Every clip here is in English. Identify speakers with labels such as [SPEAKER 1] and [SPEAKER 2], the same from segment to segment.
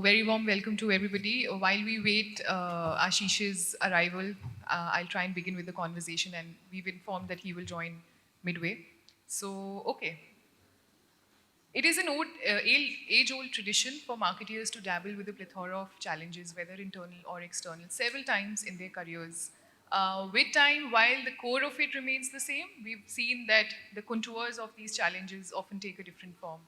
[SPEAKER 1] Very warm welcome to everybody. While we wait Ashish's arrival, I'll try and begin with the conversation, and we've informed that he will join midway. So, okay. It is an age-old tradition for marketeers to dabble with a plethora of challenges, whether internal or external, several times in their careers. With time, while the core of it remains the same, we've seen that the contours of these challenges often take a different form.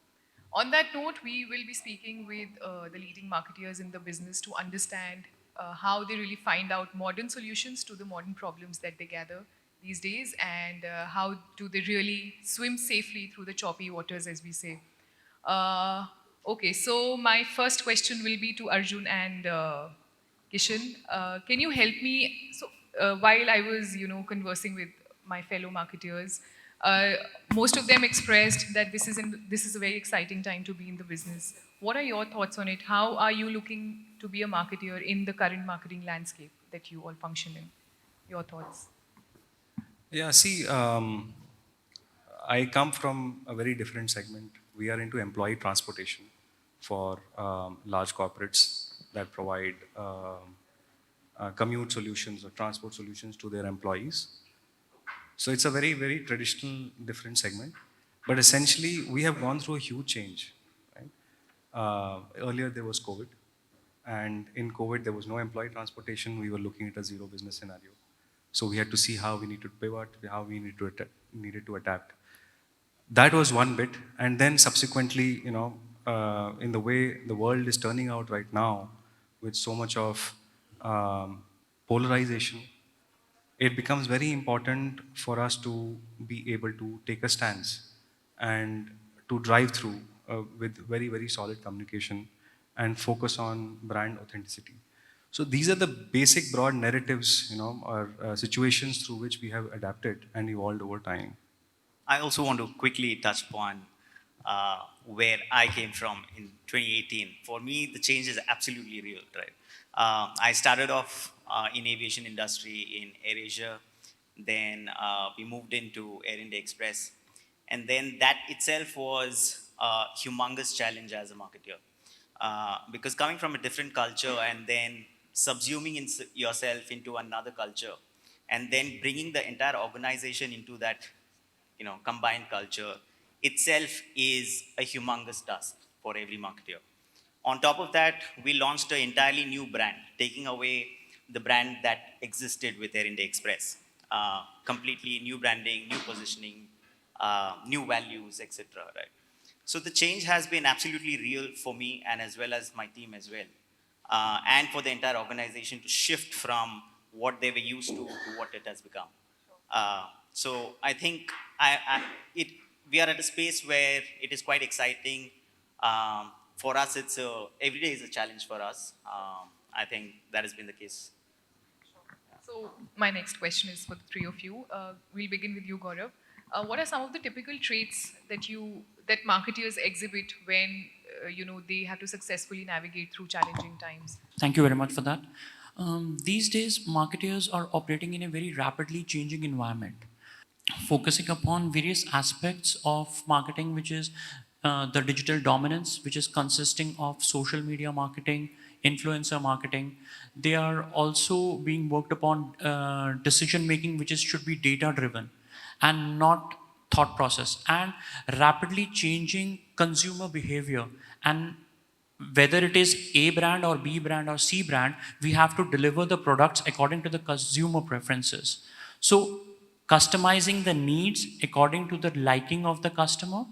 [SPEAKER 1] On that note, we will be speaking with the leading marketeers in the business to understand how they really find out modern solutions to the modern problems that they gather these days, and how do they really swim safely through the choppy waters, as we say. Okay, so my first question will be to Arjun and Kishen. Can you help me? So, while I was, conversing with my fellow marketeers, uh, most of them expressed that this is a very exciting time to be in the business. What are your thoughts on it? How are you looking to be a marketeer in the current marketing landscape that you all function in? Your thoughts?
[SPEAKER 2] Yeah, see, I come from a very different segment. We are into employee transportation for large corporates that provide commute solutions or transport solutions to their employees. So it's a very, very traditional, different segment. But essentially, we have gone through a huge change. Right? Earlier, there was COVID. And in COVID, there was no employee transportation. We were looking at a zero business scenario. So we had to see how we need to pivot, how we needed to adapt. That was one bit. And then subsequently, in the way the world is turning out right now, with so much of polarization, it becomes very important for us to be able to take a stance and to drive through with very, very solid communication and focus on brand authenticity. So these are the basic broad narratives, or situations through which we have adapted and evolved over time.
[SPEAKER 3] I also want to quickly touch upon where I came from in 2018. For me, the change is absolutely real, right? I started off in aviation industry in AirAsia. Then we moved into Air India Express. And then that itself was a humongous challenge as a marketer. Because coming from a different culture and then subsuming yourself into another culture and then bringing the entire organization into that combined culture itself is a humongous task for every marketer. On top of that, we launched an entirely new brand, taking away the brand that existed with Air India Express. Completely new branding, new positioning, new values, etc. Right. So the change has been absolutely real for me and as well as my team as well, and for the entire organization to shift from what they were used to what it has become. So I think we are at a space where it is quite exciting. For us, every day is a challenge for us. I think that has been the case.
[SPEAKER 1] So my next question is for the three of you. We'll begin with you, Gaurav. What are some of the typical traits that marketeers exhibit when they have to successfully navigate through challenging times?
[SPEAKER 4] Thank you very much for that. These days, marketers are operating in a very rapidly changing environment, focusing upon various aspects of marketing, which is the digital dominance, which is consisting of social media marketing, influencer marketing. They are also being worked upon decision making, which should be data driven and not thought process, and rapidly changing consumer behavior. And whether it is A brand or B brand or C brand, we have to deliver the products according to the consumer preferences. So customizing the needs according to the liking of the customer,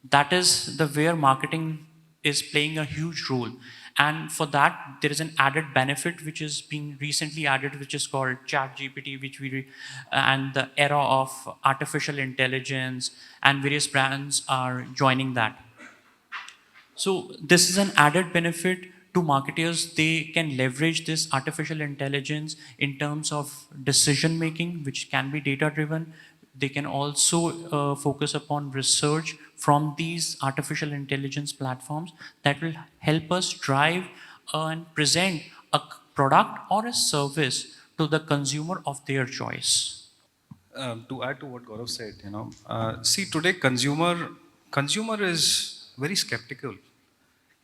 [SPEAKER 4] that is the where marketing is playing a huge role. And for that, there is an added benefit which is being recently added, which is called Chat GPT, and the era of artificial intelligence, and various brands are joining that. So this is an added benefit to marketers. They can leverage this artificial intelligence in terms of decision making, which can be data driven. They can also focus upon research from these artificial intelligence platforms that will help us drive and present a product or a service to the consumer of their choice.
[SPEAKER 2] To add to what Gaurav said, see today consumer is very skeptical.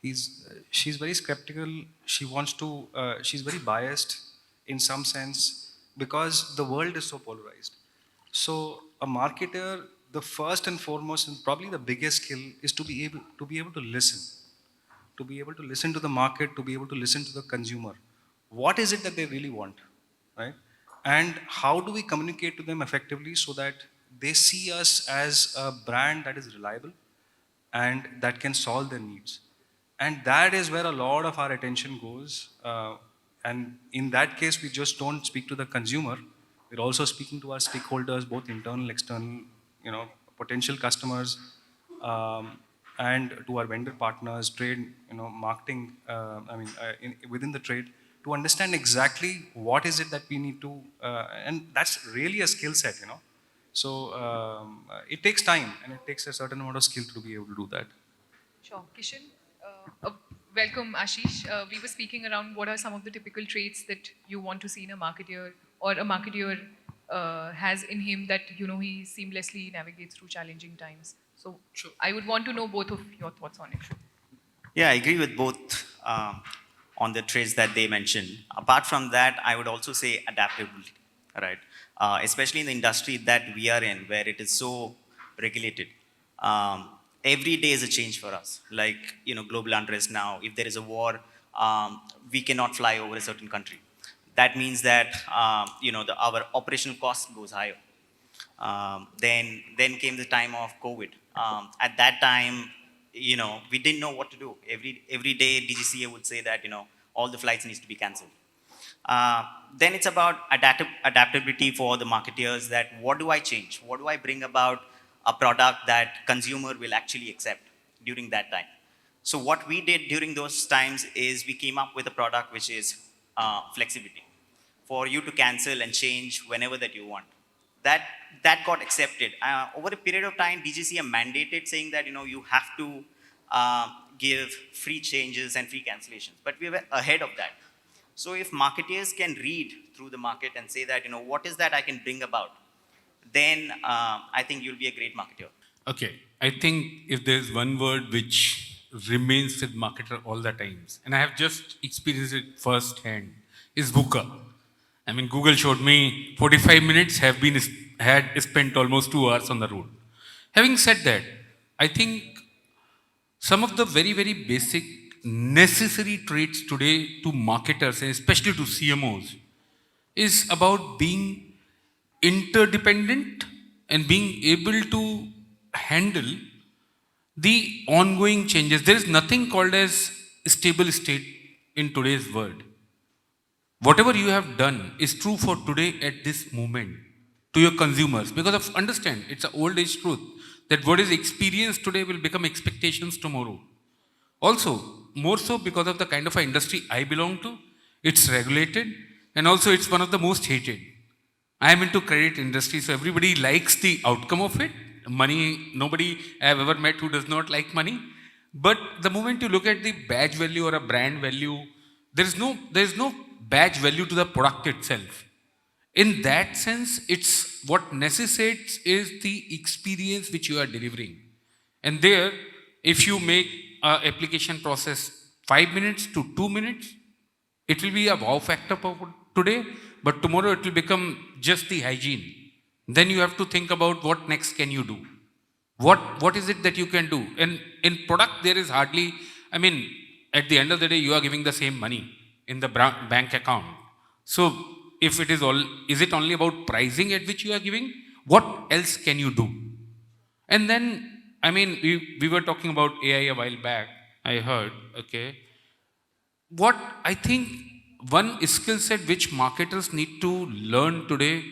[SPEAKER 2] she's very skeptical. She wants to, she's very biased in some sense because the world is so polarized. So a marketer, the first and foremost and probably the biggest skill is to be able to listen, to be able to listen to the market, to be able to listen to the consumer. What is it that they really want, right? And how do we communicate to them effectively so that they see us as a brand that is reliable and that can solve their needs? And that is where a lot of our attention goes. And in that case, we just don't speak to the consumer. We're also speaking to our stakeholders, both internal, external, potential customers, um, and to our vendor partners, trade, marketing, within the trade, to understand exactly what is it that we need to, and that's really a skill set. So it takes time and it takes a certain amount of skill to be able to do that.
[SPEAKER 1] Sure. Kishen, welcome, Ashish. We were speaking around what are some of the typical traits that you want to see in a marketeer, or a marketeer has in him that he seamlessly navigates through challenging times. So
[SPEAKER 2] Sure.
[SPEAKER 1] I would want to know both of your thoughts on it.
[SPEAKER 3] Yeah, I agree with both on the traits that they mentioned. Apart from that, I would also say adaptability, right? Especially in the industry that we are in, where it is so regulated. Every day is a change for us. Like, global unrest now. If there is a war, we cannot fly over a certain country. That means that, our operational cost goes higher. Then came the time of COVID. At that time, we didn't know what to do. Every day, DGCA would say that all the flights needs to be cancelled. Then it's about adaptability for the marketeers. That what do I change? What do I bring about a product that consumer will actually accept during that time? So what we did during those times is we came up with a product which is flexibility for you to cancel and change whenever that you want. That got accepted. Over a period of time, DGCA mandated saying that you have to give free changes and free cancellations. But we were ahead of that. So if marketeers can read through the market and say that what is that I can bring about, then I think you'll be a great marketer.
[SPEAKER 5] Okay, I think if there's one word which remains with marketer all the times, and I have just experienced it firsthand, is VUCA. I mean, Google showed me 45 minutes had spent almost 2 hours on the road. Having said that, I think some of the very, very basic necessary traits today to marketers, and especially to CMOs, is about being interdependent and being able to handle the ongoing changes. There is nothing called as stable state in today's world. Whatever you have done is true for today at this moment to your consumers, because of understand it's an old age truth that what is experienced today will become expectations tomorrow. Also, more so because of the kind of industry I belong to, it's regulated and also it's one of the most hated. I am into credit industry, so everybody likes the outcome of it. Money, nobody I have ever met who does not like money. But the moment you look at the badge value or a brand value, there is no badge value to the product itself. In that sense, it's what necessitates is the experience which you are delivering. And there, if you make a application process 5 minutes to 2 minutes, it will be a wow factor for today, but tomorrow it will become just the hygiene. Then you have to think about what next can you do. What is it that you can do? And in product, there is hardly, I mean, at the end of the day, you are giving the same money in the bank account. So if it is it only about pricing at which you are giving? What else can you do? And then, I mean, we were talking about AI a while back, I heard, okay. What I think one skill set which marketers need to learn today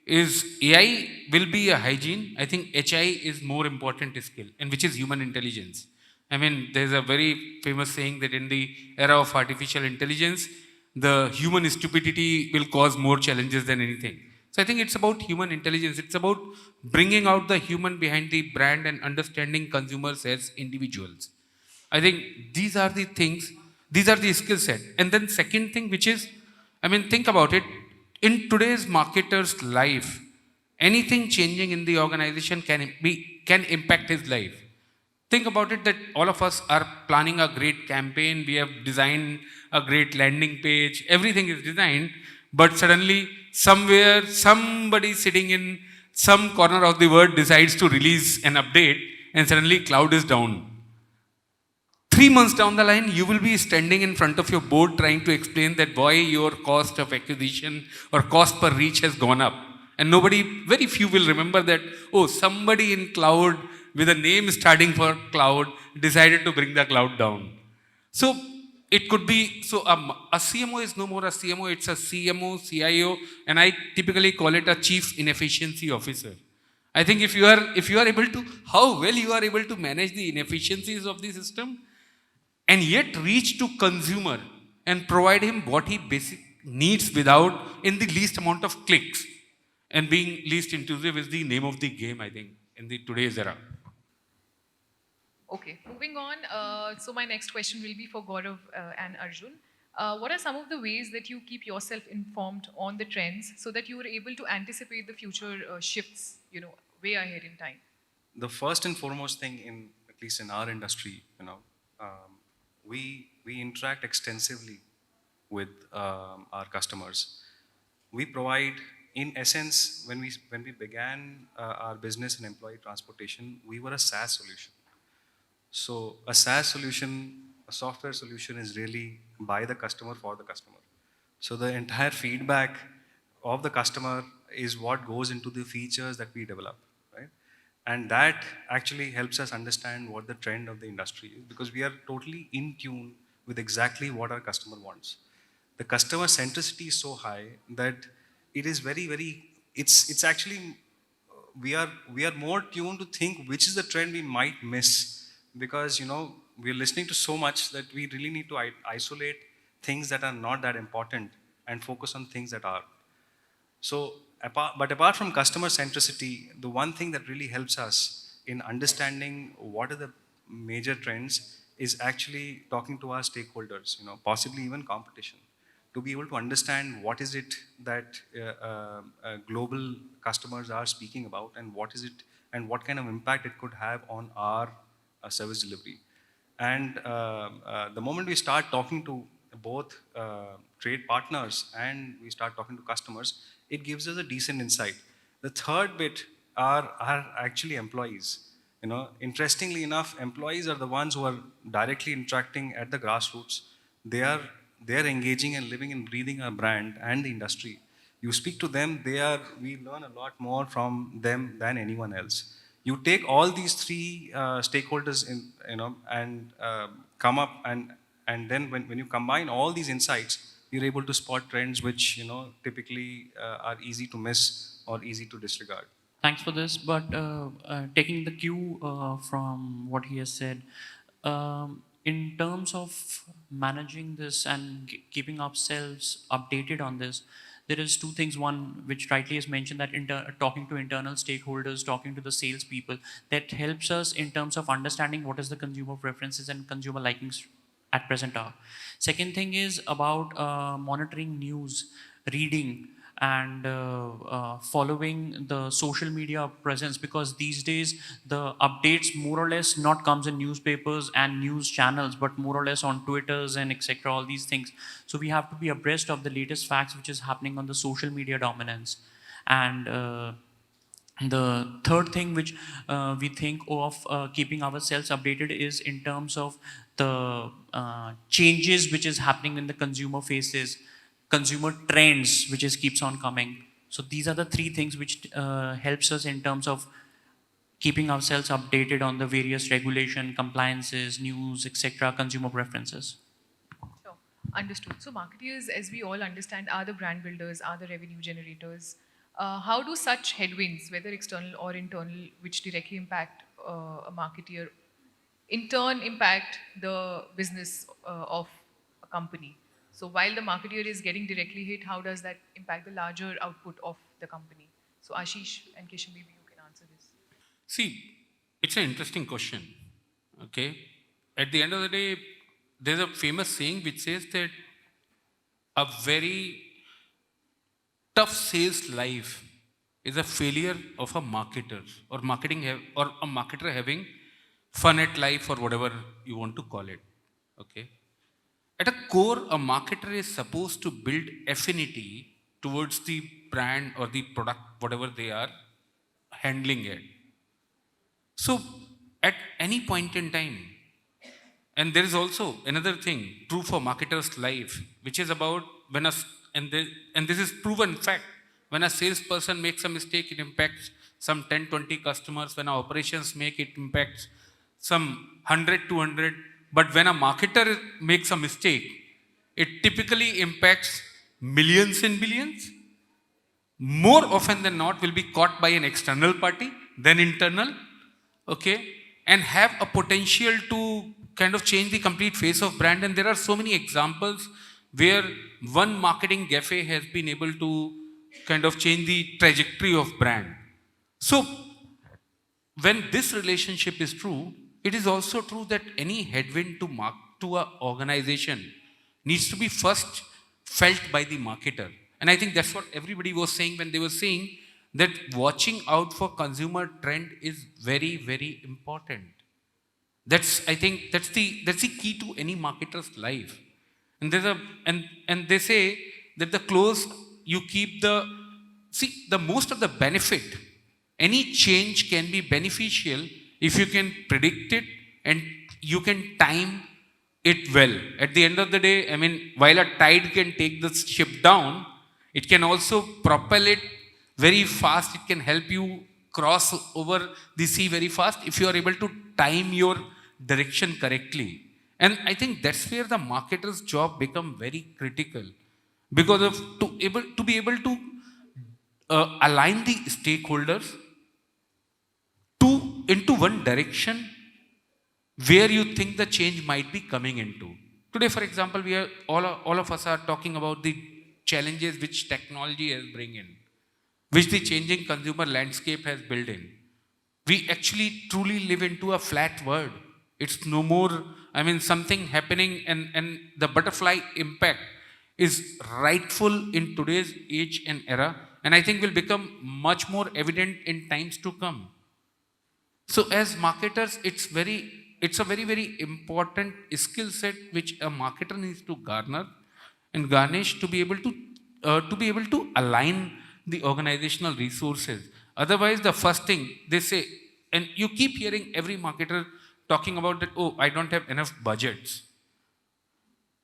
[SPEAKER 5] is AI will be a hygiene. I think HI is more important skill, and which is human intelligence. I mean, there's a very famous saying that in the era of artificial intelligence, the human stupidity will cause more challenges than anything. So I think it's about human intelligence. It's about bringing out the human behind the brand and understanding consumers as individuals. I think these are the things, these are the skill set. And then second thing, which is, I mean, think about it. In today's marketer's life, anything changing in the organization can impact his life. think about it that all of us are planning a great campaign, we have designed a great landing page, everything is designed, but suddenly somewhere somebody sitting in some corner of the world decides to release an update and suddenly cloud is down. 3 months down the line, you will be standing in front of your board trying to explain that why your cost of acquisition or cost per reach has gone up. And nobody, very few will remember that, oh, somebody in cloud with a name starting for cloud decided to bring the cloud down. So it could be, so a CMO is no more a CMO, it's a CMO, CIO, and I typically call it a chief inefficiency officer. I think if you are able to, how well you are able to manage the inefficiencies of the system, and yet reach to consumer and provide him what he basic needs without in the least amount of clicks, and being least intrusive is the name of the game, I think, in the today's era.
[SPEAKER 1] Okay, moving on. So my next question will be for Gaurav and Arjun. What are some of the ways that you keep yourself informed on the trends so that you are able to anticipate the future shifts, way ahead in time?
[SPEAKER 2] The first and foremost thing, in at least in our industry, we interact extensively with our customers. We provide, in essence, when we began our business in employee transportation, we were a SaaS solution. So a SaaS solution, a software solution, is really by the customer for the customer. So the entire feedback of the customer is what goes into the features that we develop, right? And that actually helps us understand what the trend of the industry is, because we are totally in tune with exactly what our customer wants. The customer centricity is so high that it is very, very, it's actually, we are more tuned to think which is the trend we might miss, because we're listening to so much that we really need to isolate things that are not that important and focus on things that are. So, apart from customer centricity, the one thing that really helps us in understanding what are the major trends is actually talking to our stakeholders, possibly even competition, to be able to understand what is it that global customers are speaking about, and what is it, and what kind of impact it could have on our service delivery. And the moment we start talking to both trade partners and we start talking to customers, it gives us a decent insight. The third bit are actually employees. Interestingly enough, employees are the ones who are directly interacting at the grassroots. They are engaging and living and breathing our brand and the industry. You speak to them, we learn a lot more from them than anyone else. You take all these three stakeholders in, and come up, and then when you combine all these insights, you're able to spot trends which typically are easy to miss or easy to disregard.
[SPEAKER 4] Thanks for this, but taking the cue from what he has said, in terms of managing this and keeping ourselves updated on this, there is two things. One, which rightly is mentioned, that talking to internal stakeholders, talking to the salespeople, that helps us in terms of understanding what is the consumer preferences and consumer likings at present are. Second thing is about monitoring news, reading, and following the social media presence, because these days the updates more or less not comes in newspapers and news channels, but more or less on Twitters and etc., all these things. So we have to be abreast of the latest facts which is happening on the social media dominance. And the third thing which we think of keeping ourselves updated is in terms of the changes which is happening in the consumer faces, consumer trends which is keeps on coming. So these are the three things which helps us in terms of keeping ourselves updated on the various regulation, compliances, news, etc., consumer preferences.
[SPEAKER 1] Sure. Understood. So marketeers, as we all understand, are the brand builders, are the revenue generators. How do such headwinds, whether external or internal, which directly impact a marketeer, in turn impact the business of a company? So while the marketeer is getting directly hit, how does that impact the larger output of the company? So Ashish and Kishen, maybe you can answer this.
[SPEAKER 5] See, it's an interesting question. Okay. At the end of the day, there's a famous saying which says that a very tough sales life is a failure of a marketer, or or a marketer having fun at life or whatever you want to call it. Okay. At a core, a marketer is supposed to build affinity towards the brand or the product, whatever they are handling it. So, at any point in time, and there is also another thing true for marketers' life, which is about when and this is proven fact. When a salesperson makes a mistake, it impacts some 10, 20 customers. When our operations make it impacts some 100, 200. But when a marketer makes a mistake, it typically impacts millions and billions. More often than not, will be caught by an external party than internal, okay, and have a potential to kind of change the complete face of brand. And there are so many examples where one marketing gaffe has been able to kind of change the trajectory of brand. So when this relationship is true, it is also true that any headwind to a organization needs to be first felt by the marketer. And I think that's what everybody was saying when they were saying that watching out for consumer trend is very, very important. I think that's the key to any marketer's life. And there's a and they say that the close you keep the most of the benefit, any change can be beneficial if you can predict it and you can time it well. At the end of the day, I mean, while a tide can take the ship down, it can also propel it very fast. It can help you cross over the sea very fast if you are able to time your direction correctly. And I think that's where the marketer's job become very critical because of to be able to align the stakeholders into one direction where you think the change might be coming into. Today, for example, we are all of us are talking about the challenges which technology has bring in, which the changing consumer landscape has built in. We actually truly live into a flat world. It's no more, I mean, something happening and the butterfly impact is rightful in today's age and era, and I think will become much more evident in times to come. So as marketers, it's a very, very important skill set which a marketer needs to garner and garnish to be able to align the organizational resources. Otherwise, the first thing they say, and you keep hearing every marketer talking about that, oh, I don't have enough budgets.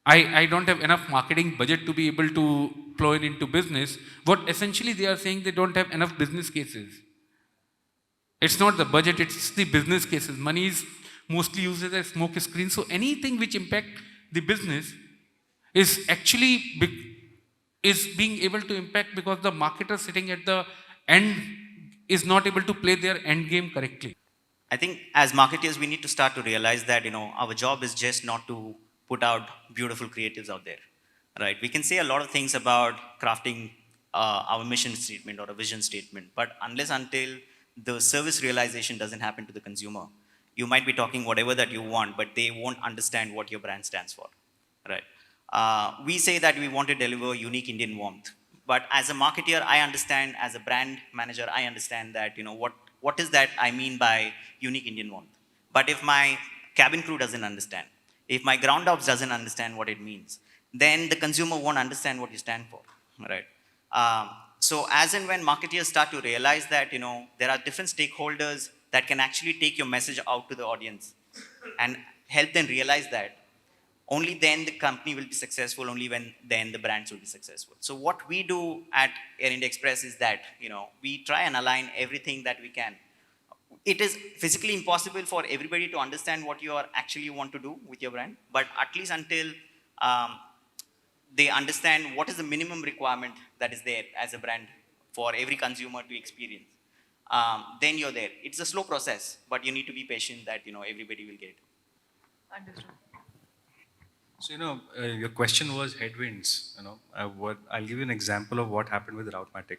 [SPEAKER 5] I don't have enough marketing budget to be able to plow in into business. What essentially they are saying, they don't have enough business cases. It's not the budget, it's the business cases. Money is mostly used as a smoke screen. So anything which impact the business is actually is being able to impact because the marketer sitting at the end is not able to play their end game correctly.
[SPEAKER 3] I think as marketers, we need to start to realize that, our job is just not to put out beautiful creatives out there, right? We can say a lot of things about crafting our mission statement or a vision statement, but unless until the service realization doesn't happen to the consumer, you might be talking whatever that you want, but they won't understand what your brand stands for, right? We say that we want to deliver unique Indian warmth, but as a marketer, I understand, as a brand manager, I understand that, what is that I mean by unique Indian warmth. But if my cabin crew doesn't understand, if my ground ops doesn't understand what it means, then the consumer won't understand what you stand for, right? So as and when marketers start to realize that, there are different stakeholders that can actually take your message out to the audience and help them realize that, only then the company will be successful, only when then the brands will be successful. So what we do at Air India Express is that, we try and align everything that we can. It is physically impossible for everybody to understand what you are actually want to do with your brand, but at least until they understand what is the minimum requirement that is there as a brand for every consumer to experience, then you're there. It's a slow process, but you need to be patient that, everybody will get it.
[SPEAKER 1] Understood.
[SPEAKER 2] So, your question was headwinds. I'll give you an example of what happened with Routematic.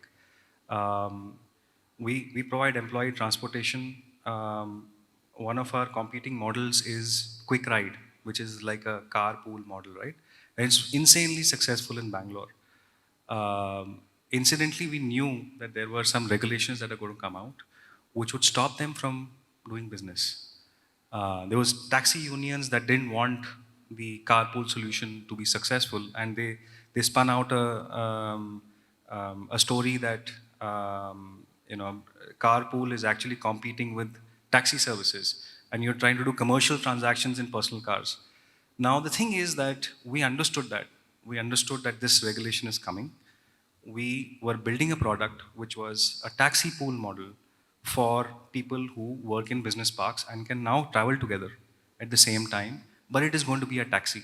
[SPEAKER 2] We provide employee transportation. One of our competing models is Quick Ride, which is like a carpool model, right? And it's insanely successful in Bangalore. Incidentally, we knew that there were some regulations that are going to come out, which would stop them from doing business. There was taxi unions that didn't want the carpool solution to be successful, and they spun out a story that carpool is actually competing with taxi services, and you're trying to do commercial transactions in personal cars. Now the thing is that we understood that this regulation is coming. We were building a product which was a taxi pool model for people who work in business parks and can now travel together at the same time, but it is going to be a taxi.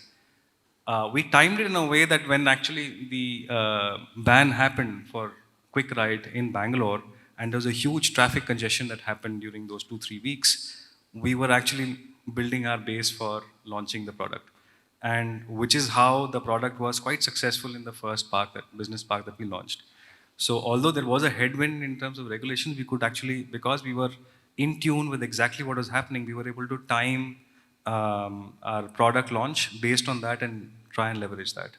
[SPEAKER 2] We timed it in a way that when actually the ban happened for quick ride in Bangalore, and there was a huge traffic congestion that happened during those 2-3 weeks, we were actually building our base for launching the product, and which is how the product was quite successful in the first business park that we launched. So although there was a headwind in terms of regulations, we could actually, because we were in tune with exactly what was happening, we were able to time our product launch based on that and try and leverage that.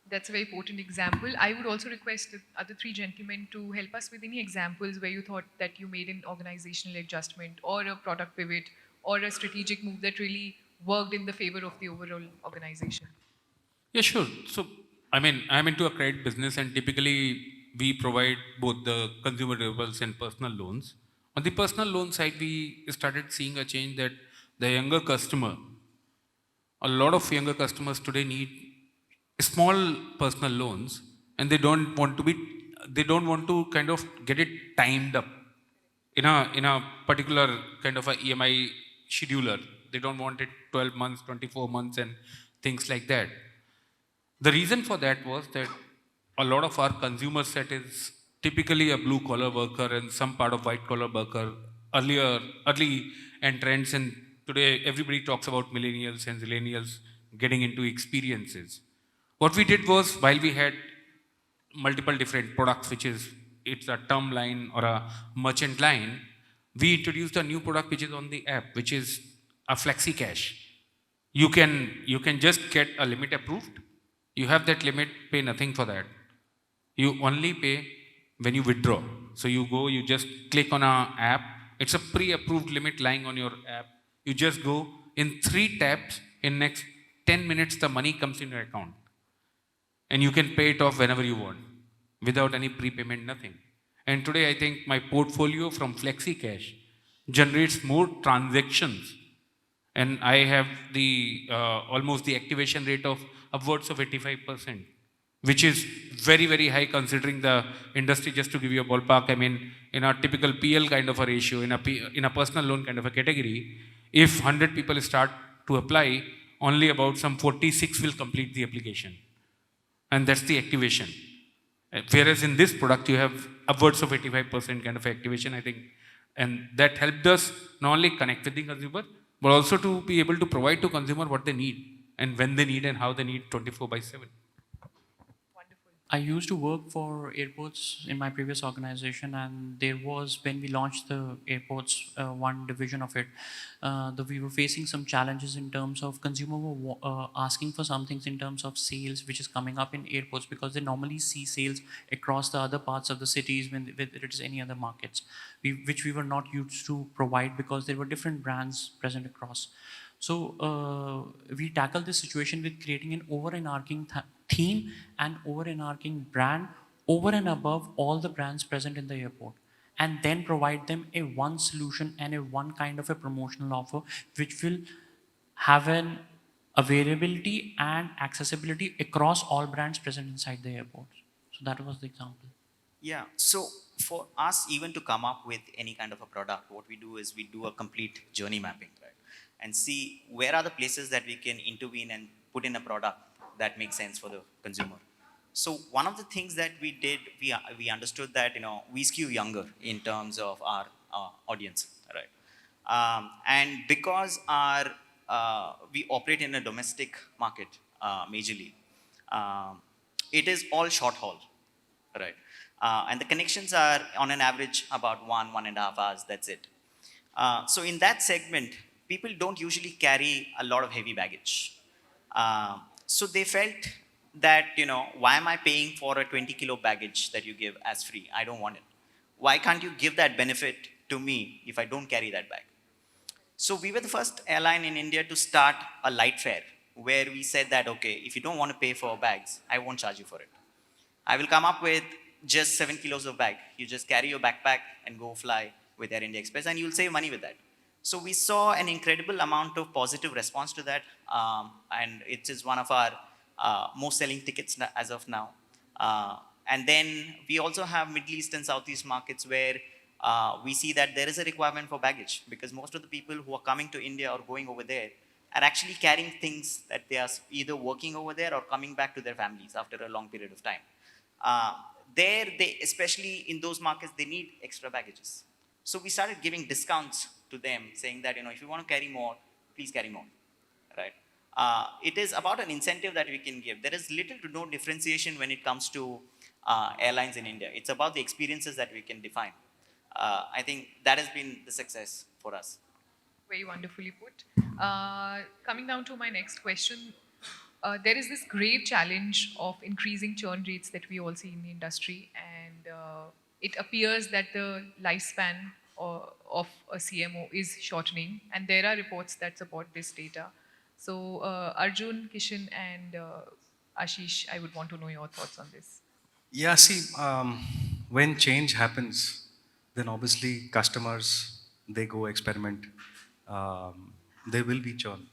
[SPEAKER 1] That's a very potent example. I would also request the other three gentlemen to help us with any examples where you thought that you made an organizational adjustment or a product pivot or a strategic move that really worked in the favor of the overall organization.
[SPEAKER 5] Yeah, sure. So, I mean, I'm into a credit business, and typically we provide both the consumer durables and personal loans. On the personal loan side, we started seeing a change that the younger customer, a lot of younger customers today need small personal loans, and they don't want to kind of get it timed up in a particular kind of a EMI scheduler. They don't want it 12 months, 24 months, and things like that. The reason for that was that a lot of our consumer set is typically a blue collar worker and some part of white collar worker, early entrants, and today everybody talks about millennials and zillennials getting into experiences. What we did was, while we had multiple different products, which is it's a term line or a merchant line, we introduced a new product which is on the app, which is a flexi cash. You can just get a limit approved. You have that limit, pay nothing for that. You only pay when you withdraw. So you go, you just click on a app. It's a pre-approved limit lying on your app. You just go in 3 taps. In next 10 minutes, the money comes in your account, and you can pay it off whenever you want, without any prepayment, nothing. And today, I think my portfolio from Flexi Cash generates more transactions, and I have the almost the activation rate of upwards of 85%, which is very, very high considering the industry. Just to give you a ballpark, I mean, in a typical PL kind of a ratio, in a personal loan kind of a category, if 100 people start to apply, only about some 46 will complete the application. And that's the activation. Whereas in this product, you have upwards of 85% kind of activation, I think. And that helped us not only connect with the consumer, but also to be able to provide to consumer what they need and when they need and how they need 24/7.
[SPEAKER 1] Wonderful.
[SPEAKER 4] I used to work for airports in my previous organization, and there was, when we launched the airports, one division of it, we were facing some challenges in terms of consumer were asking for some things in terms of sales, which is coming up in airports, because they normally see sales across the other parts of the cities when it is any other markets, which we were not used to provide because there were different brands present across. So we tackled this situation with creating an overarching theme and overarching brand over and above all the brands present in the airport, and then provide them a one solution and a one kind of a promotional offer which will have an availability and accessibility across all brands present inside the airport. So that was the example.
[SPEAKER 3] Yeah. So for us, even to come up with any kind of a product, what we do is we do a complete journey mapping, right? And see where are the places that we can intervene and put in a product that makes sense for the consumer. So one of the things that we did, we understood that we skew younger in terms of our audience, right? And because we operate in a domestic market majorly, it is all short haul, right? And the connections are on an average about 1.5 hours. That's it. So in that segment, people don't usually carry a lot of heavy baggage. So they felt that, why am I paying for a 20-kilo baggage that you give as free? I don't want it. Why can't you give that benefit to me if I don't carry that bag? So we were the first airline in India to start a light fare where we said that, okay, if you don't want to pay for bags, I won't charge you for it. I will come up with just 7 kilos of bag. You just carry your backpack and go fly with Air India Express and you'll save money with that. So we saw an incredible amount of positive response to that, and it is one of our most selling tickets as of now. And then we also have Middle East and Southeast markets where we see that there is a requirement for baggage because most of the people who are coming to India or going over there are actually carrying things that they are either working over there or coming back to their families after a long period of time. Especially in those markets, they need extra baggages. So we started giving discounts to them, saying that, if you want to carry more, please carry more, right? It is about an incentive that we can give. There is little to no differentiation when it comes to airlines in India. It's about the experiences that we can define. I think that has been the success for us.
[SPEAKER 1] Very wonderfully put. Coming down to my next question, there is this great challenge of increasing churn rates that we all see in the industry, and it appears that the lifespan of a CMO is shortening, and there are reports that support this data. So, Arjun, Kishen, and Ashish, I would want to know your thoughts on this.
[SPEAKER 2] Yeah, see, when change happens, then obviously customers, they go experiment. There will be churn.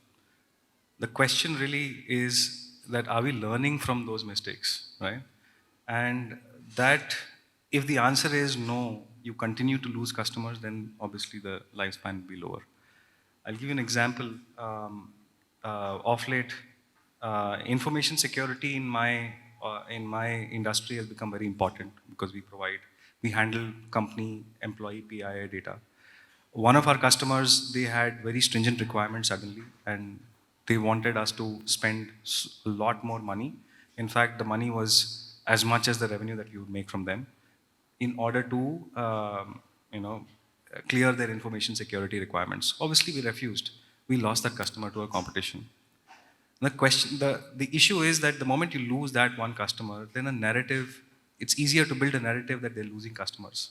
[SPEAKER 2] The question really is that are we learning from those mistakes, right? And that if the answer is no, you continue to lose customers, then obviously the lifespan will be lower. I'll give you an example. Of late, information security in my industry has become very important because we handle company employee PII data. One of our customers, they had very stringent requirements suddenly, and they wanted us to spend a lot more money. In fact, the money was as much as the revenue that we would make from them in order to, clear their information security requirements. Obviously, we refused. We lost that customer to a competition. The issue is that the moment you lose that one customer, then a narrative, it's easier to build a narrative that they're losing customers.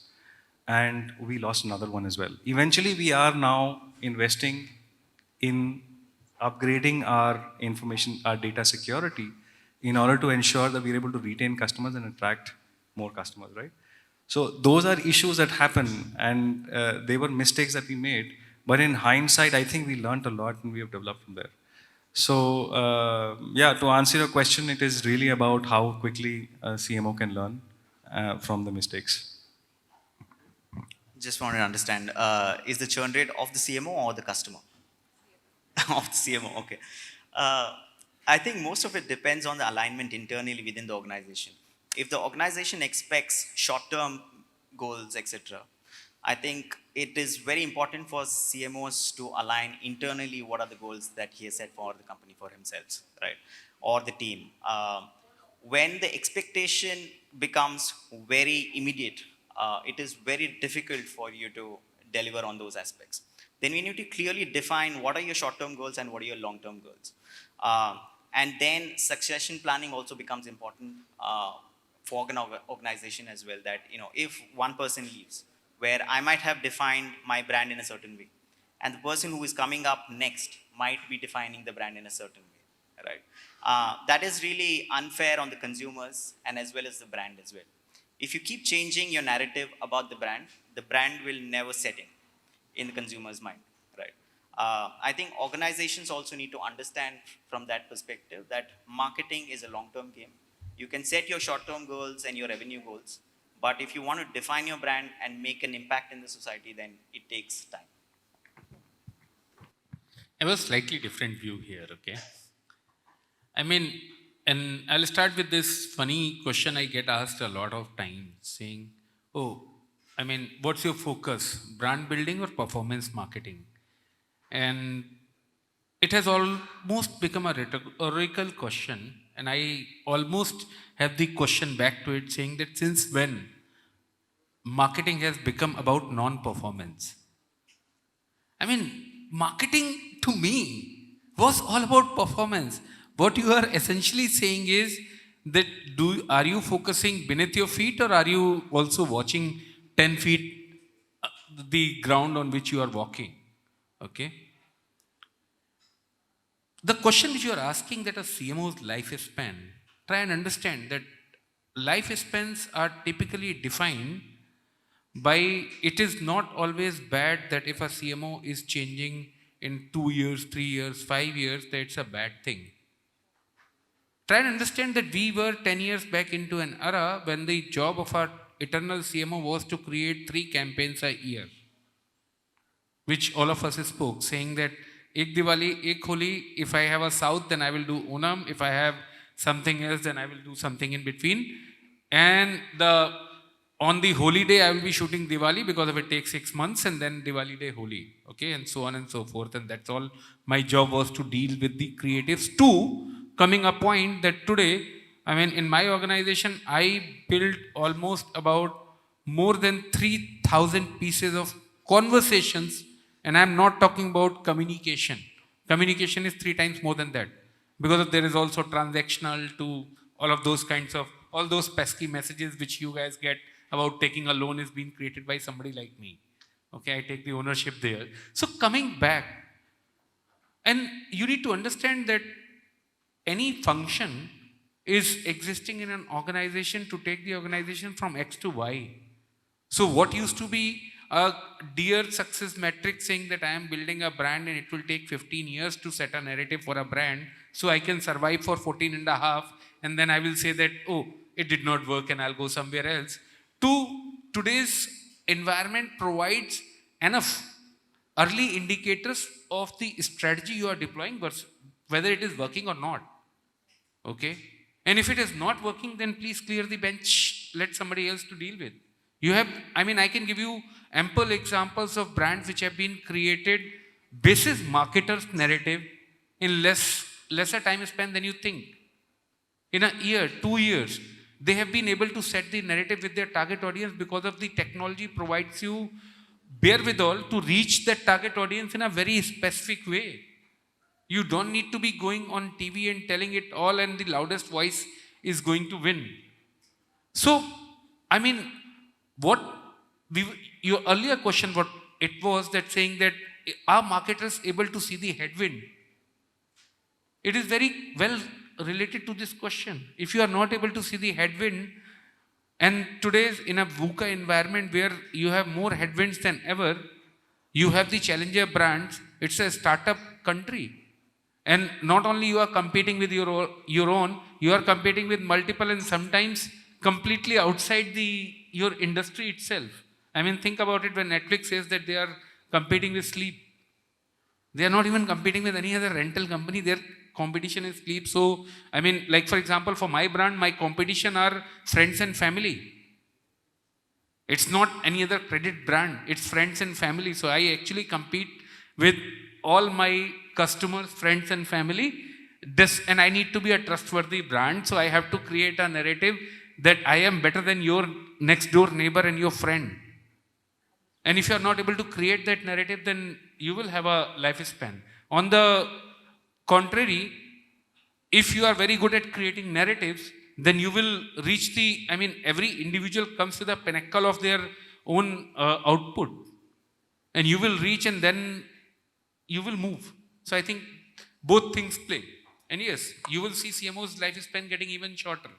[SPEAKER 2] And we lost another one as well. Eventually, we are now investing in upgrading our data security in order to ensure that we're able to retain customers and attract more customers, right? So those are issues that happen, and they were mistakes that we made. But in hindsight, I think we learned a lot and we have developed from there. So to answer your question, it is really about how quickly a CMO can learn from the mistakes.
[SPEAKER 3] Just wanted to understand, is the churn rate of the CMO or the customer? Of the CMO, okay. I think most of it depends on the alignment internally within the organization. If the organization expects short-term goals, etc., I think it is very important for CMOs to align internally what are the goals that he has set for the company, for himself, right? Or the team. When the expectation becomes very immediate, it is very difficult for you to deliver on those aspects. Then we need to clearly define what are your short-term goals and what are your long-term goals. And then succession planning also becomes important for an organization as well, that if one person leaves, where I might have defined my brand in a certain way, and the person who is coming up next might be defining the brand in a certain way, right? That is really unfair on the consumers and as well as the brand as well. If you keep changing your narrative about the brand will never set in the consumer's mind, right? I think organizations also need to understand from that perspective that marketing is a long-term game. You can set your short-term goals and your revenue goals, but if you want to define your brand and make an impact in the society, then it takes time.
[SPEAKER 5] I have a slightly different view here, okay? I mean, and I'll start with this funny question I get asked a lot of times, saying, what's your focus, brand building or performance marketing? And it has almost become a rhetorical question, and I almost have the question back to it, saying that since when marketing has become about non-performance? I mean, marketing to me was all about performance. What you are essentially saying is that are you focusing beneath your feet, or are you also watching 10 feet the ground on which you are walking? Okay. the question which you are asking, that a CMO's lifespan, try and understand that lifespans are typically defined by, it is not always bad that if a CMO is changing in 2 years, 3 years, 5 years, that it's a bad thing. Try and understand that we were 10 years back into an era when the job of our eternal CMO was to create 3 campaigns a year, which all of us spoke, saying that ek Diwali, ek Holi, if I have a South, then I will do Onam. If I have something else, then I will do something in between. And on the holy day, I will be shooting Diwali because of it takes 6 months, and then Diwali day Holi. Okay, and so on and so forth. And that's all my job was, to deal with the creatives. To coming a point that today, I mean, in my organization, I built almost about more than 3,000 pieces of conversations, and I'm not talking about communication. Communication is 3 times more than that, because there is also transactional to all of those kinds of, all those pesky messages which you guys get about taking a loan is being created by somebody like me. Okay, I take the ownership there. So coming back, and you need to understand that any function is existing in an organization to take the organization from X to Y. So what used to be a dear success metric saying that I am building a brand and it will take 15 years to set a narrative for a brand, so I can survive for 14 and a half, and then I will say that, oh, it did not work and I'll go somewhere else. To today's environment provides enough early indicators of the strategy you are deploying versus whether it is working or not. Okay? And if it is not working, then please clear the bench, let somebody else to deal with. You have, I mean, I can give you ample examples of brands which have been created basis marketers' narrative in lesser time span than you think. In a year, 2 years, they have been able to set the narrative with their target audience because of the technology provides you wherewithal to reach that target audience in a very specific way. You don't need to be going on TV and telling it all and the loudest voice is going to win. So, I mean, your earlier question, what it was, that saying that are marketers able to see the headwind? It is very well related to this question. If you are not able to see the headwind, and today's in a VUCA environment where you have more headwinds than ever, you have the challenger brands, it's a startup country. And not only you are competing with your own, you are competing with multiple and sometimes completely outside your industry itself. I mean, think about it when Netflix says that they are competing with sleep. They are not even competing with any other rental company. Their competition is sleep. So, I mean, like for example, for my brand, my competition are friends and family. It's not any other credit brand. It's friends and family. So I actually compete with all my customers, friends and family. And I need to be a trustworthy brand. So I have to create a narrative that I am better than your next door neighbor and your friend. And if you are not able to create that narrative, then you will have a lifespan. On the contrary, if you are very good at creating narratives, then you will reach every individual comes to the pinnacle of their own output. And you will reach and then you will move. So I think both things play. And yes, you will see CMO's lifespan getting even shorter.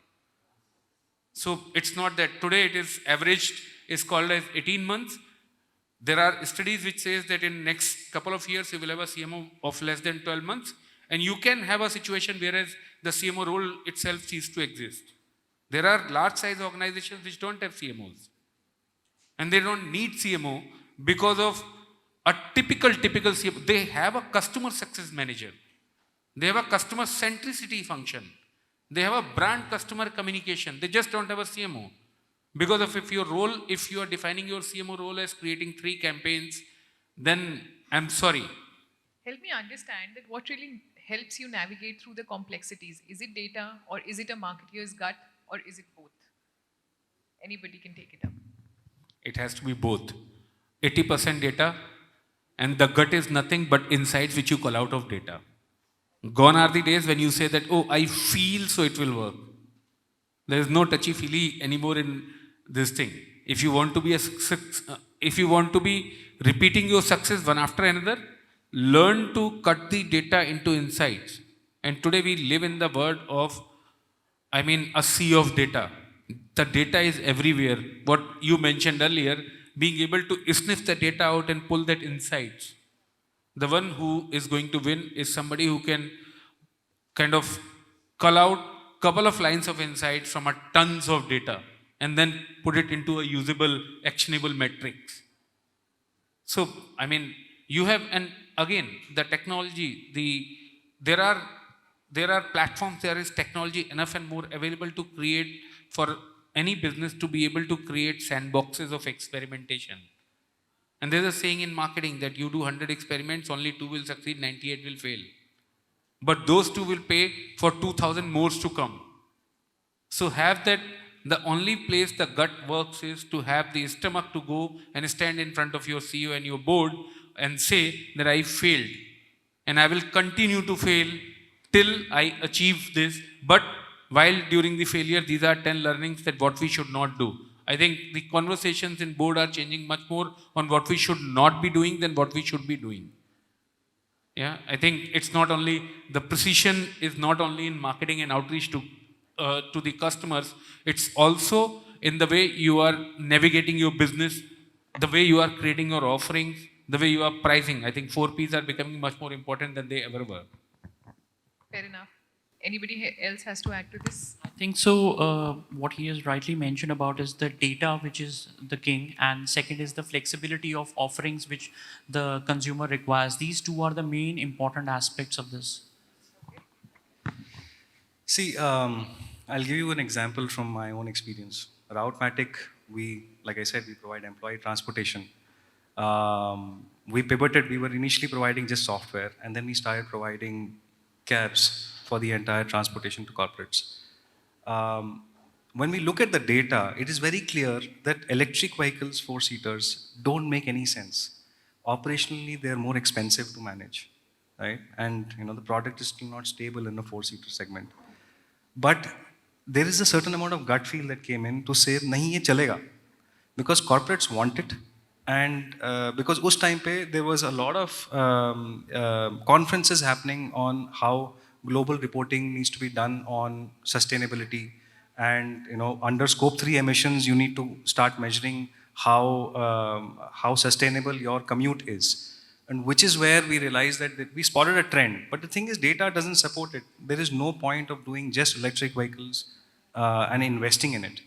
[SPEAKER 5] So it's not that today it is averaged, is called as 18 months. There are studies which says that in next couple of years, you will have a CMO of less than 12 months. And you can have a situation whereas the CMO role itself ceases to exist. There are large size organizations which don't have CMOs. And they don't need CMO because of a typical CMO. They have a customer success manager. They have a customer centricity function. They have a brand customer communication. They just don't have a CMO. Because of if you are defining your CMO role as creating 3 campaigns, then I'm sorry.
[SPEAKER 1] Help me understand that what really helps you navigate through the complexities. Is it data, or is it a marketeer's gut, or is it both? Anybody can take it up.
[SPEAKER 5] It has to be both. 80% data, and the gut is nothing but insights which you call out of data. Gone are the days when you say that, oh, I feel so it will work. There is no touchy-feely anymore in this thing. If you want to be repeating your success one after another, learn to cut the data into insights. And today we live in the world of, a sea of data. The data is everywhere. What you mentioned earlier, being able to sniff the data out and pull that insights. The one who is going to win is somebody who can kind of cull out couple of lines of insights from a tons of data and then put it into a usable, actionable metrics. So, you have, and again, the technology, there are there are platforms, there is technology enough and more available to create for any business to be able to create sandboxes of experimentation. And there's a saying in marketing that you do 100 experiments, only 2 will succeed, 98 will fail. But those 2 will pay for 2,000 more to come. So have that, the only place the gut works is to have the stomach to go and stand in front of your CEO and your board and say that I failed. And I will continue to fail till I achieve this. But while during the failure, these are 10 learnings that what we should not do. I think the conversations in board are changing much more on what we should not be doing than what we should be doing. Yeah, I think it's not only, the precision is not only in marketing and outreach to the customers, it's also in the way you are navigating your business, the way you are creating your offerings, the way you are pricing. I think 4 Ps are becoming much more important than they ever were.
[SPEAKER 1] Fair enough. Anybody else has to add to this?
[SPEAKER 4] I think so. What he has rightly mentioned about is the data, which is the king, and second is the flexibility of offerings which the consumer requires. These two are the main important aspects of this.
[SPEAKER 2] See, I'll give you an example from my own experience. Routematic, like I said, we provide employee transportation. We pivoted, we were initially providing just software, and then we started providing cabs for the entire transportation to corporates. When we look at the data, it is very clear that electric vehicles, 4-seaters, don't make any sense. Operationally, they're more expensive to manage, right? And the product is still not stable in the 4-seater segment. But there is a certain amount of gut feel that came in to say, nahi ye chalega, because corporates want it, and because us time pe there was a lot of conferences happening on how global reporting needs to be done on sustainability, and under scope 3 emissions you need to start measuring how sustainable your commute is. And which is where we realized that we spotted a trend. But the thing is, data doesn't support it. There is no point of doing just electric vehicles and investing in it.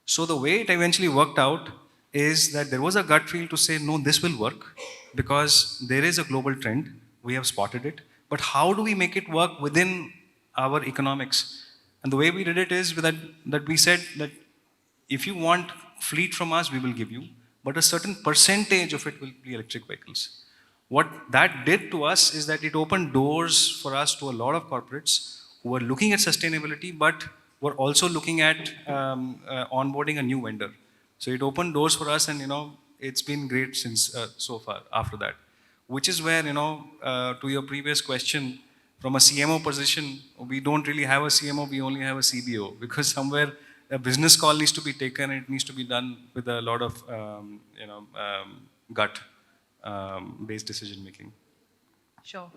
[SPEAKER 2] So the way it eventually worked out is that there was a gut feel to say, no, this will work because there is a global trend. We have spotted it. But how do we make it work within our economics? And the way we did it is that we said that if you want fleet from us, we will give you, but a certain percentage of it will be electric vehicles. What that did to us is that it opened doors for us to a lot of corporates who were looking at sustainability, but were also looking at onboarding a new vendor. So it opened doors for us, and it's been great since so far after that. Which is where, to your previous question, from a CMO position, we don't really have a CMO, we only have a CBO, because somewhere a business call needs to be taken, and it needs to be done with a lot of gut based decision making.
[SPEAKER 1] Sure.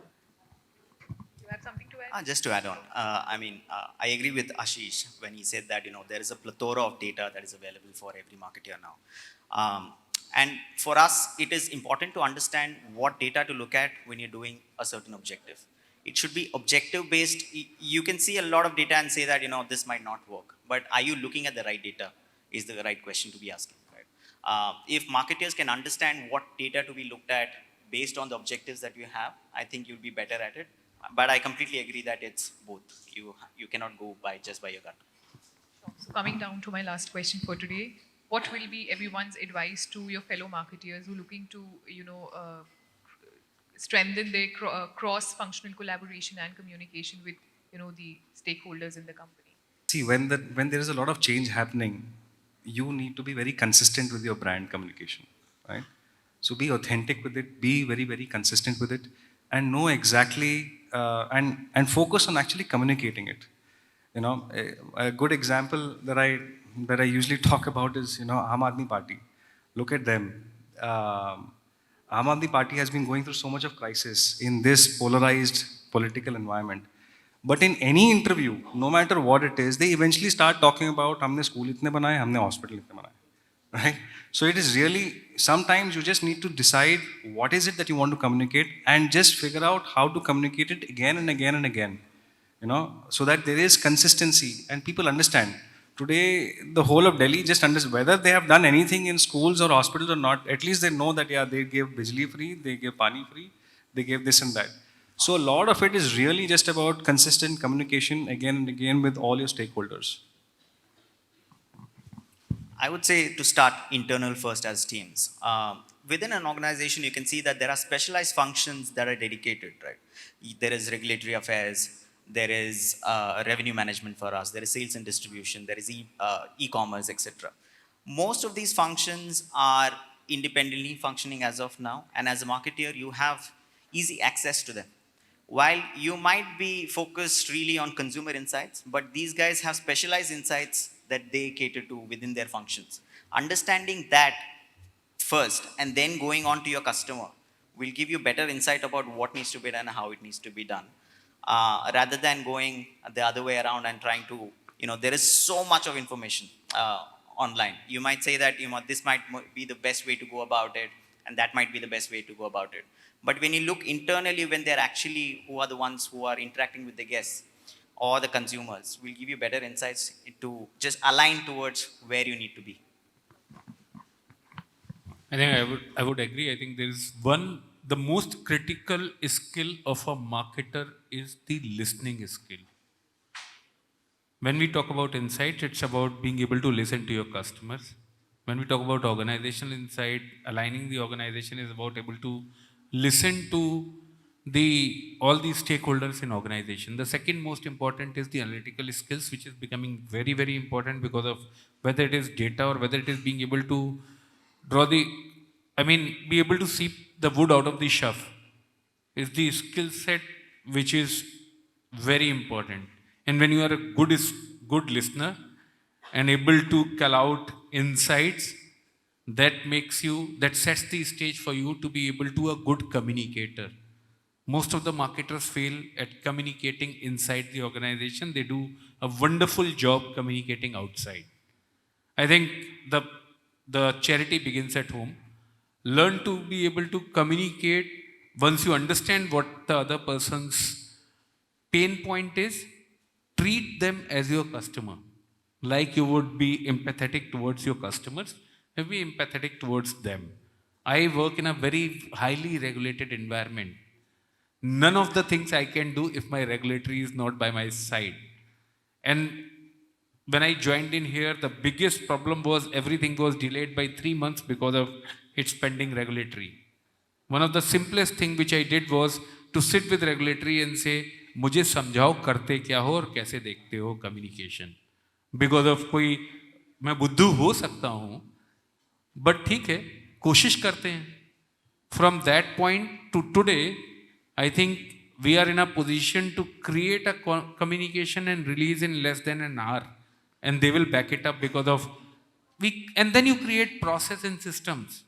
[SPEAKER 1] You have something to add?
[SPEAKER 3] Just to add on, I agree with Ashish when he said that there is a plethora of data that is available for every marketer now. And for us, it is important to understand what data to look at when you're doing a certain objective. It should be objective based. You can see a lot of data and say that this might not work. But are you looking at the right data? Is the right question to be asking. If marketers can understand what data to be looked at based on the objectives that you have, I think you'll be better at it. But I completely agree that it's both. You cannot go just by your gut.
[SPEAKER 1] So coming down to my last question for today, what will be everyone's advice to your fellow marketeers who are looking to, strengthen their cross-functional collaboration and communication with, the stakeholders in the company?
[SPEAKER 2] See, when there is a lot of change happening, you need to be very consistent with your brand communication, right? So be authentic with it, be very, very consistent with it, and know exactly, and focus on actually communicating it. A good example that I usually talk about is, Aam Aadmi Party. Look at them. Aam Aadmi Party has been going through so much of crisis in this polarized political environment. But in any interview, no matter what it is, they eventually start talking about हमने school इतने बनाए, हमने hospital इतने बनाए, right? So it is really, sometimes you just need to decide what is it that you want to communicate and just figure out how to communicate it again and again and again, so that there is consistency and people understand. Today, the whole of Delhi just understands whether they have done anything in schools or hospitals or not. At least they know that, yeah, they gave bijli free, they gave pani free, they gave this and that. So a lot of it is really just about consistent communication again and again with all your stakeholders.
[SPEAKER 3] I would say to start internal first as teams. Within an organization, you can see that there are specialized functions that are dedicated, right? There is regulatory affairs, there is revenue management for us, there is sales and distribution, there is e-commerce, etc. Most of these functions are independently functioning as of now, and as a marketer, you have easy access to them. While you might be focused really on consumer insights, but these guys have specialized insights that they cater to within their functions. Understanding that first and then going on to your customer will give you better insight about what needs to be done and how it needs to be done. Rather than going the other way around and trying to, there is so much of information online. You might say that, this might be the best way to go about it, and that might be the best way to go about it. But when you look internally, when they're actually, who are the ones who are interacting with the guests or the consumers, will give you better insights to just align towards where you need to be.
[SPEAKER 5] I think I would agree. I think there is the most critical skill of a marketer is the listening skill. When we talk about insight, it's about being able to listen to your customers. When we talk about organizational insight, aligning the organization is about able to listen to all the stakeholders in organization. The second most important is the analytical skills, which is becoming very, very important because of whether it is data or whether it is being able to be able to see the wood out of the sheaf is the skill set which is very important. And when you are a good listener and able to call out insights, that sets the stage for you to be able to a good communicator. Most of the marketers fail at communicating inside the organization. They do a wonderful job communicating outside. I think the charity begins at home. Learn to be able to communicate. Once you understand what the other person's pain point is, treat them as your customer. Like you would be empathetic towards your customers, be empathetic towards them. I work in a very highly regulated environment. None of the things I can do if my regulatory is not by my side. And when I joined in here, the biggest problem was everything was delayed by 3 months because of its pending regulatory. One of the simplest thing which I did was to sit with regulatory and say, मुझे समझाओ करते क्या हो और कैसे देखते हो communication. Because of मैं बुद्धू हो सकता हूँ, but ठीक है, कोशिश करते हैं. From that point to today, I think we are in a position to create a communication and release in less than an hour, and they will back it up because of and then you create process and systems.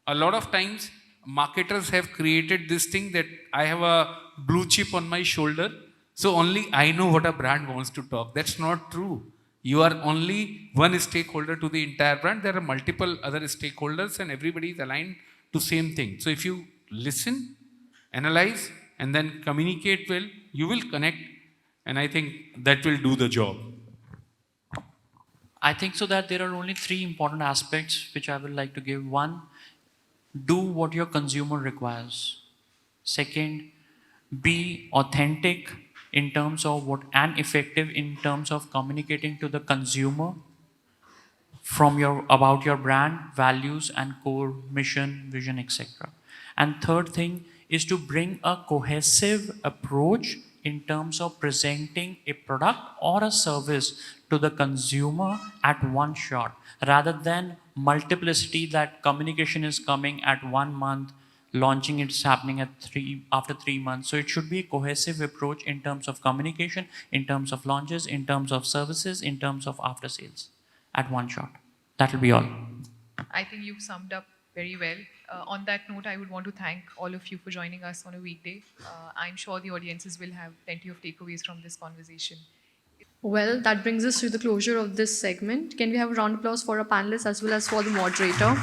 [SPEAKER 5] A lot of times marketers have created this thing that I have a blue chip on my shoulder, so only I know what a brand wants to talk. That's not true. You are only one stakeholder to the entire brand. There are multiple other stakeholders and everybody is aligned to same thing. So if you listen, analyze, and then communicate well, you will connect, and I think that will do the job.
[SPEAKER 4] I think so that there are only 3 important aspects which I would like to give. 1, do what your consumer requires. Second, be authentic in terms of and effective in terms of communicating to the consumer about your brand, values and core mission, vision, etc. And third thing is to bring a cohesive approach in terms of presenting a product or a service to the consumer at one shot, rather than multiplicity, that communication is coming at 1 month, launching it's happening after 3 months. So it should be a cohesive approach in terms of communication, in terms of launches, in terms of services, in terms of after sales at one shot. That will be all.
[SPEAKER 1] I think you've summed up very well. On that note, I would want to thank all of you for joining us on a weekday. I'm sure the audiences will have plenty of takeaways from this conversation.
[SPEAKER 6] Well, that brings us to the closure of this segment. Can we have a round of applause for our panelists as well as for the moderator?